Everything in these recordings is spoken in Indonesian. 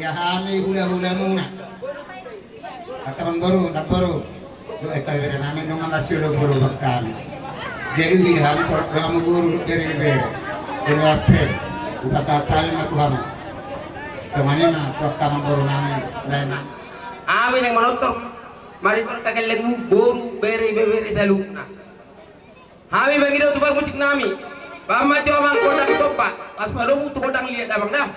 ya kami hula-hula muna. At ang baru, do ay tayo namin nung mga silo buru kami. Jadi hindi kami mga guru dari libero. Jadi apa? Upasatali matuhama. So manina, kami baru namin lain. Amin yang menonton. Mari kita kagak boru beri sa luna. Kami bagi daw tukang musik nami. Pama jo mang kodang sopa. Pas padu tu kodang lihat abang dah.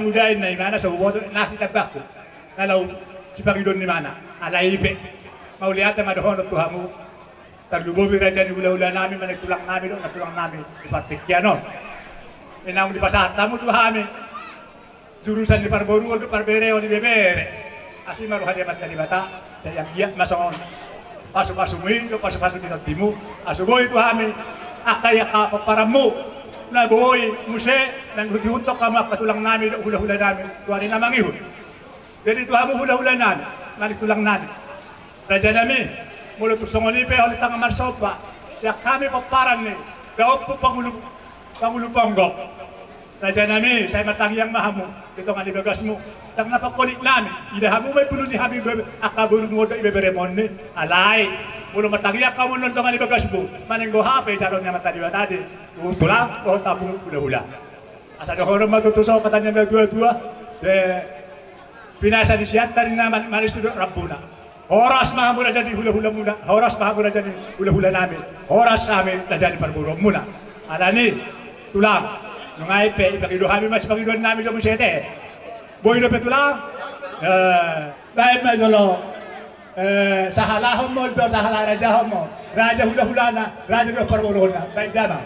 Mangudain na imana sa uboto nasi tagbako nalaw si Panginoon ni mana alaipe mauliata madohon tuhamu tarlubobi raja ni ula-ula namin managtulang namin doon natulang namin di Partikyanon inang di pasatamu tuhami jurusan di Parboruo di Parbereo di Bebere asi maruha di Matgali Bata saya giat masongon pasu-pasu mo pasu-pasu di Timu asuboy tuhami akaya ka paparamu na boy muse nang diuntok ka makatulang namin hula-hula namin tuwari na mangihon jadi tuha mo hula-hula namin nanitulang namin raja namin mula tusongonipe ulit ang marsopa ya kami paparang ni gaot po Pangulo Bongo Raja nami, saya matangyang mahamu. Ito nga nibagas mo. Tang napakulit namin. Idahamu may pulo ni Habib akaburong mo da ibeberemon ni. Alay. Pulo matangyak ka mo nun ito nga nibagas mo. Maninggo hape, saron nga mataliwa tadi. Tulang, o tapong hula-hula. Asa na horong matutusaw katanya na dua-dua. Pinasa ni siya, tarin naman manisudok Rabbuna. Oras mga muna dyan, hula-hula muna. Oras mga muna dyan, hula-hula namin. Oras sa amin, na dyan, parburong muna. Alani, tulang. Nung aipe, ipakiluhami mas pakiluhan namin sa musyete. Boy na petulang. Dahil may solo. Sa halahon mo, sa halarajahon mo. Raja hula-hula na, raja na parburong na. Baik damang.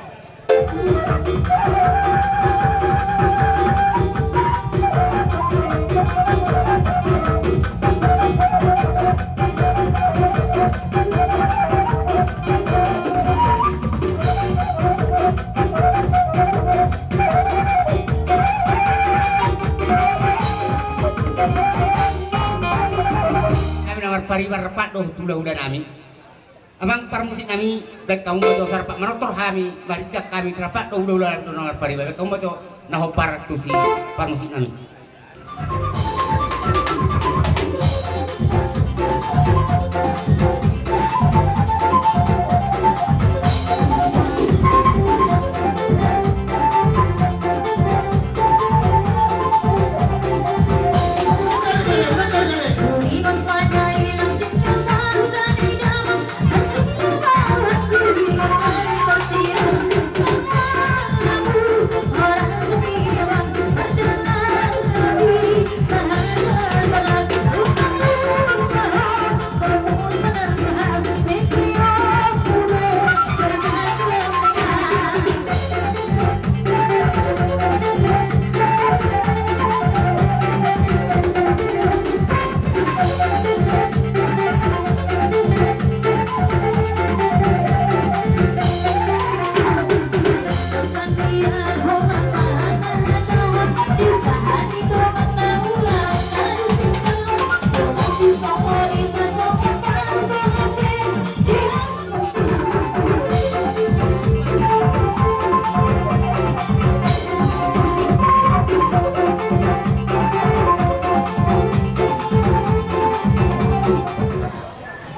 Paribar rapat doh hula-hula nami. Amang parmusik nami baik kaum baca sarpak manotor kami baricak kami rapat doh hula-hula donor paribar baik kaum baca nahopar tusi parmusik nami.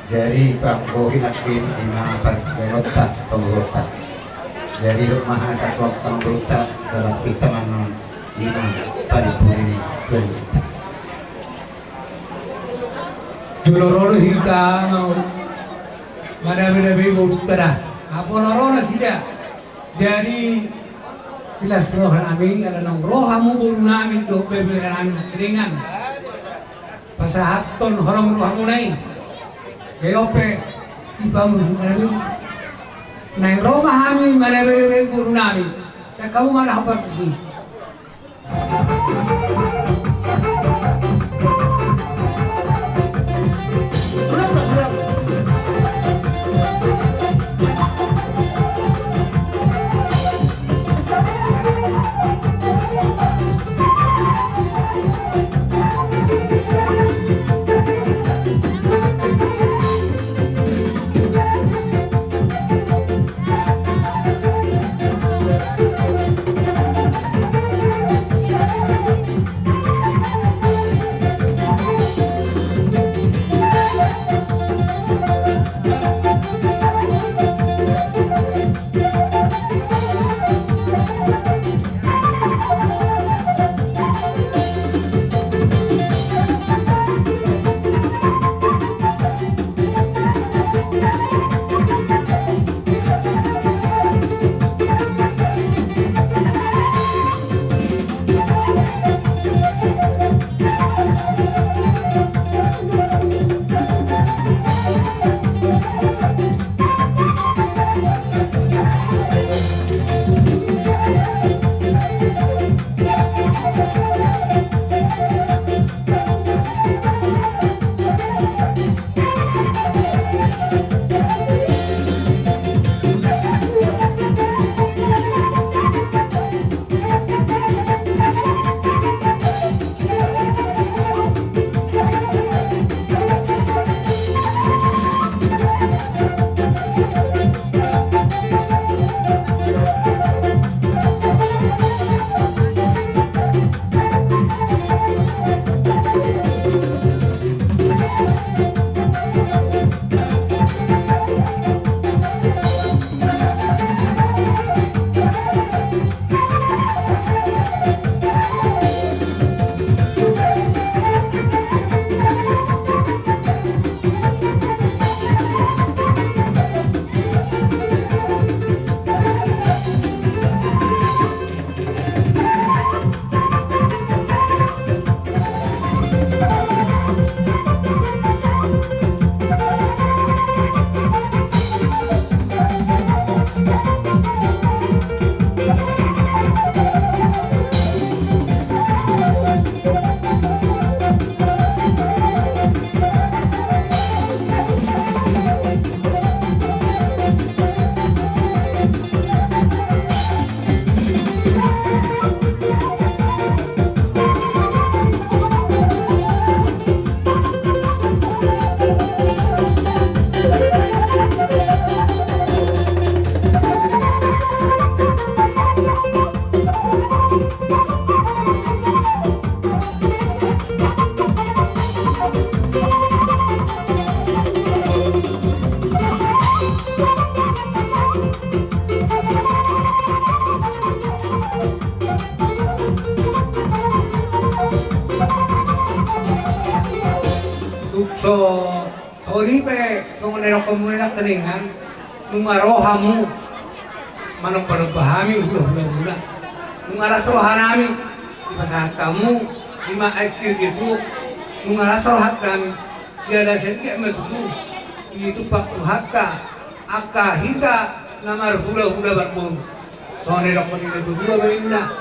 Jadi Pak Bohi Lakin Imam Perberota Pemberota. Jadi rumah ada pemberota dalam kita manon Imam Paripuri Pemberota. Julorolo hita mau madami-dami berutara. Apa lorona sida. Jadi silas roh amin ada nong rohamu buru namin do bebe amin keringan. Pasahaton horong rohamu nai. Keope iba musuh naik rumah kami mana bebe buru namin. Kamu mana apa sih? So, Olipe, so nero komunidad teningan, numarohamu, manong panagpahami, hula-hula muna. Nung aras rohan namin, ipasahat kamu, lima aikir gitu, nung aras rohat namin, tiada sedikit metutu, itu pak hatta, akka hita, namar hula-hula barpun. So nero komunidad hula bayina,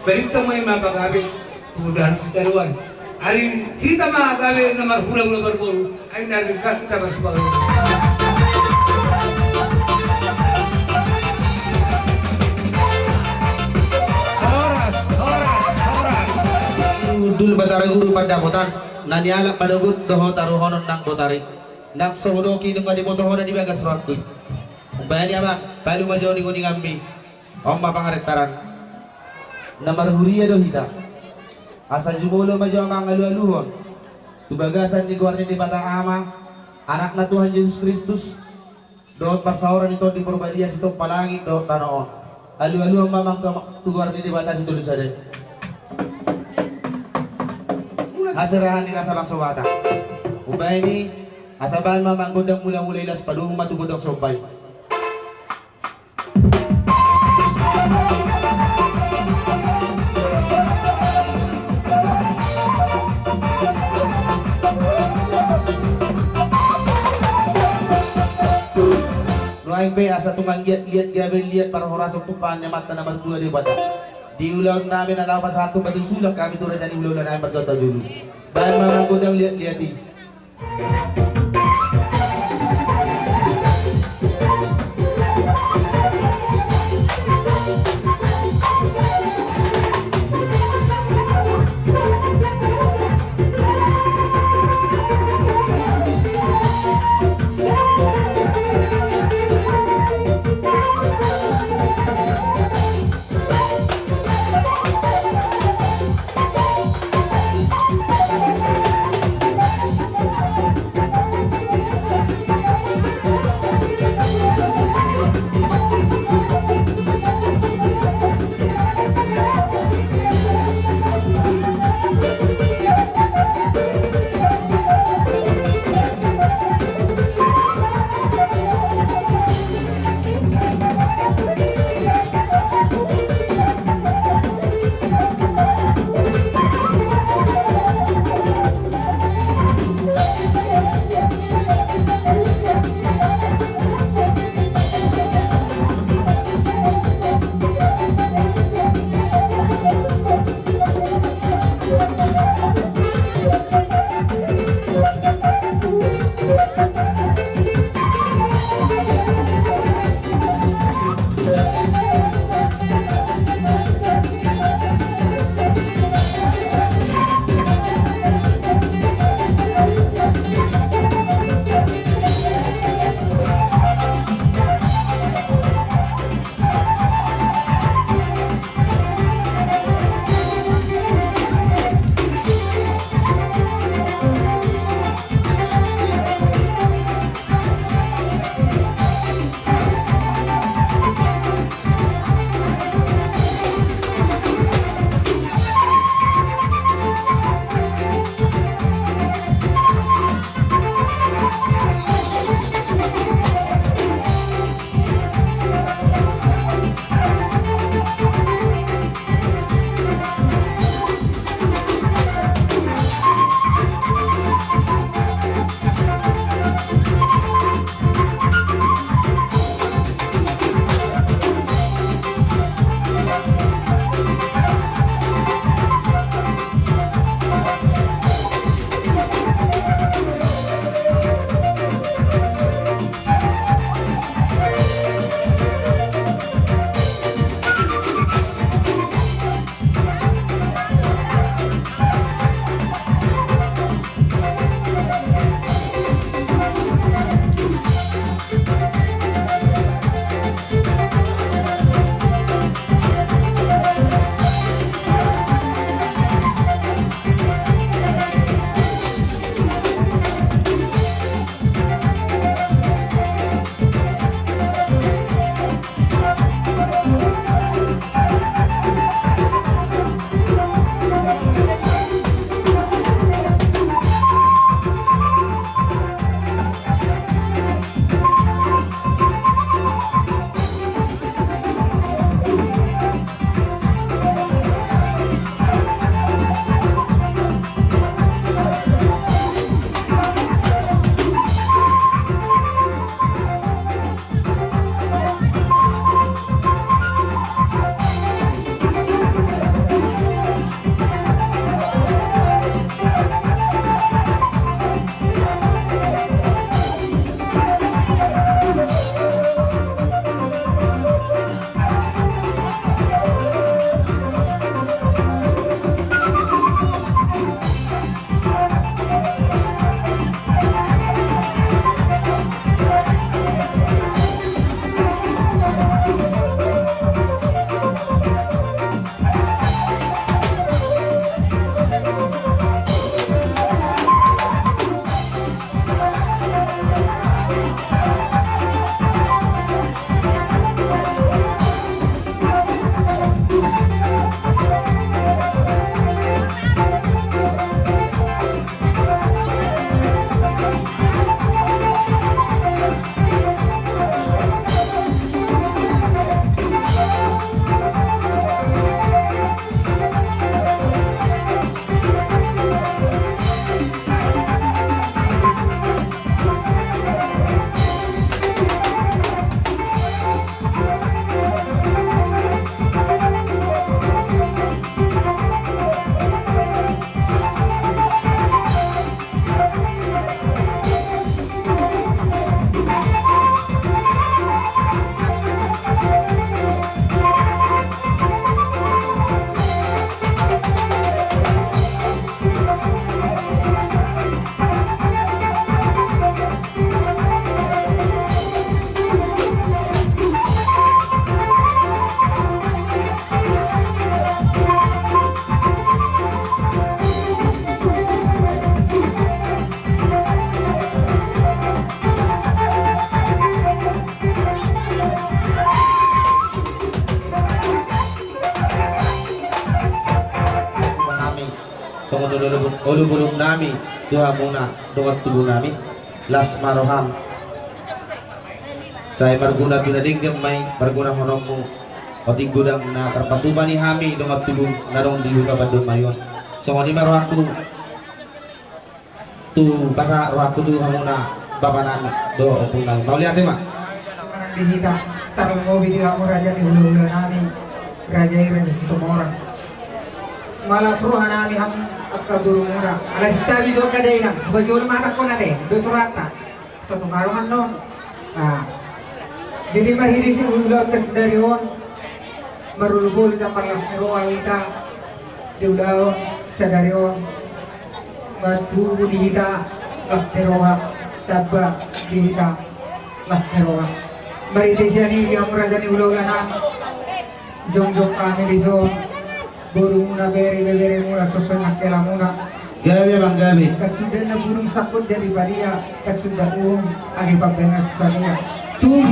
berita may mapagabi, kemudahan setaruan. Hari kita mah gawe nomor hula-hula berburu, ay narikat kita bersebaru. Dul batari guru pada kotan, nanialak padagut doho taruhonon nang botari, nak sohodoki dengan di botohonan di bagas rohku. Bayani ama, balu majoni guni ngambi, omma pangaretaran. Namar huria do hita. Asa jumulo maju amang alu-aluhon tubagasan di guarnya di batang ama anak na Tuhan Yesus Kristus doot parsauran ito di perbadias ito palangit doot tanoon alu-aluhon mamang tuguarnya di batas itu lusaday asarahan nila sa bangsawata ubay ni asabahan mamang gondang mula-mula ilas padung matugudang sobay. Nuaing be asa tungang liat gabin liat para horasong tupan yang mata nomor 2 di bata. Di ulang namin na lapas satu batu sulak kami turun jadi ulang namin berkata dulu. Bahan mamang godang liat-liati. ulu-ulung nami Tuhan muna dengan tubuh nami las maroham saya marguna binading may marguna honomu oting gudang na karpatubani hami dengan tubuh narong dihuga bandun mayon so ni marohaku tu basa rohaku tu hamuna bapa nami do opung nami mau lihat mak dihita tarong ngobi di kamu raja di hulu-hulu nami raja situ orang malah suruhan nami ham akka duru mura ala sitabi do kadainan bajul mata ko na de do surata satu karuhan non nah jadi mahiri si ulot kesdarion marulbul ta parlas roa ita diulaon sadarion batu dihita kasderoa tabba dihita kasderoa mari desiani yang merajani ula-ula nami jong-jong kami dison burung muna beri mula susun nakela muna gabi bang gabi kat sudah na burung sakut dari baria kat sudah agi pagbenas sania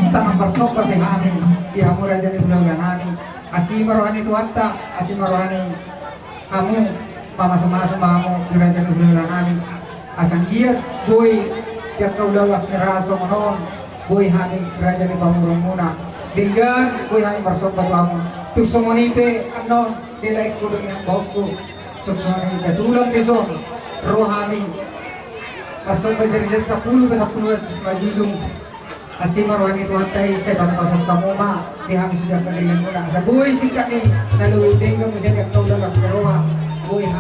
tangan bersopa behami ya murajani ula-ula nami asi marohani tuatta asi marohani kamu mama sama kamu dirajani ula-ula nami asang giat boy yak kaulalas neraso monon boy hani rajani pamurung muna dengan boy hani bersopa kamu tuk somonipe ano nilai kudo yang bauku somonipe tulang deson rohani pasok dari 10 ke 10 majulung asimar rohani Tuhan tay saya pasok kamu ma di kami sudah kalian mula sa buhay sikat ni naluwi din kamu siya kau dalam roha buhay